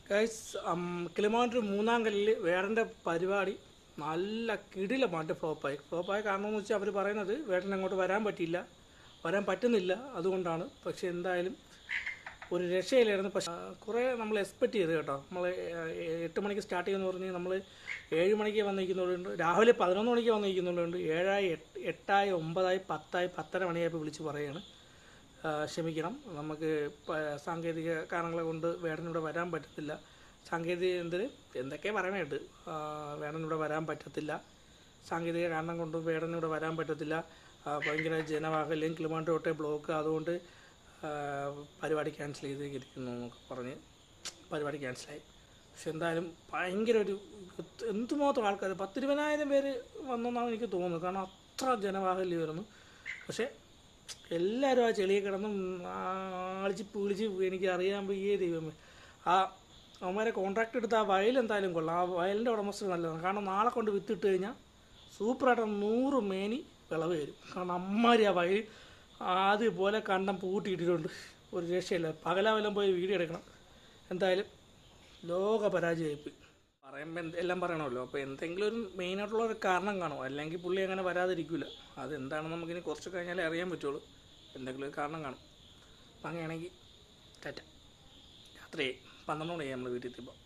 Guys Kilimanoor മൂന്നാം കല്ലിൽ വേടൻ്റെ പരിപാടി നല്ല കിടിലമായിട്ട് ഫ്ലോപ്പായി കാരണം എന്ന് വെച്ചാൽ അവർ പറയുന്നത് വേടൻ അങ്ങോട്ട് വരാൻ പറ്റുന്നില്ല അതുകൊണ്ടാണ്. പക്ഷേ എന്തായാലും ഒരു രക്ഷയിലായിരുന്നു. പക്ഷേ കുറേ നമ്മൾ എക്സ്പെക്റ്റ് ചെയ്ത് കേട്ടോ. നമ്മൾ 8 മണിക്ക് സ്റ്റാർട്ട് ചെയ്യുമെന്ന് പറഞ്ഞ് നമ്മൾ 7 മണിക്ക് വന്നിരിക്കുന്നവരുണ്ട്, രാവിലെ 11 മണിക്ക് വന്നിരിക്കുന്നവരുണ്ട്, 7 8 9 10 10:30 മണിയായപ്പോൾ വിളിച്ച് പറയുകയാണ് ക്ഷമിക്കണം, നമുക്ക് സാങ്കേതിക കാരണങ്ങളെ കൊണ്ട് വേടനിവിടെ വരാൻ പറ്റത്തില്ല. എന്തൊക്കെ പറയണേട്ട് വേടനിവിടെ വരാൻ പറ്റത്തില്ല, സാങ്കേതിക കാരണം കൊണ്ട് വേടനിവിടെ വരാൻ പറ്റത്തില്ല, ഭയങ്കര ജനവാഹല്യം, കിളിമാനൂർ തൊട്ടേ ബ്ലോക്ക്, അതുകൊണ്ട് പരിപാടി ക്യാൻസൽ ചെയ്തിരിക്കുന്നു എന്നൊക്കെ പറഞ്ഞ് പരിപാടി ക്യാൻസലായി. പക്ഷെ എന്തായാലും ഭയങ്കര എന്തുമാത്രം ആൾക്കാർ, 10-20,000 പേര് വന്നെന്നാണ് എനിക്ക് തോന്നുന്നത്. കാരണം അത്ര ജനവാഹല്യം വരുന്നു. പക്ഷേ എല്ലാവരും ആ ചെളിയെ കിടന്നും വിളിച്ച് എനിക്ക് അറിയാൻ വയ്യേ ദൈവമേ. അവന്മാരെ കോൺട്രാക്ട് എടുത്ത് ആ വയൽ എന്തായാലും കൊള്ളാം. ആ വയലിൻ്റെ ഉടമസ്ഥ നല്ലതാണ്. കാരണം നാളെ കൊണ്ട് വിത്തിട്ട് കഴിഞ്ഞാൽ സൂപ്പറായിട്ട് 100 മേനി വിളവ് വരും. കാരണം അമ്മാരി ആ വയൽ അതുപോലെ കണ്ടം പൂട്ടിയിട്ടിട്ടുണ്ട്. ഒരു രക്ഷയില്ല. പകലാവെല്ലാം പോയി വീഡിയോ എടുക്കണം. എന്തായാലും ലോക പരാജയമായിപ്പോയി. പറയുമ്പോൾ എല്ലാം പറയണമല്ലോ. അപ്പോൾ എന്തെങ്കിലും ഒരു മെയിനായിട്ടുള്ള ഒരു കാരണം കാണും, അല്ലെങ്കിൽ പുള്ളി അങ്ങനെ വരാതിരിക്കില്ല. അതെന്താണെന്ന് നമുക്കിനി കുറച്ച് കഴിഞ്ഞാലേ അറിയാൻ പറ്റുള്ളൂ. എന്തെങ്കിലും ഒരു കാരണം കാണും. അപ്പം അങ്ങനെയാണെങ്കിൽ ടാറ്റ. രാത്രി 12 മണിയായി നമ്മൾ വീട്ടിൽ എത്തിയപ്പോൾ.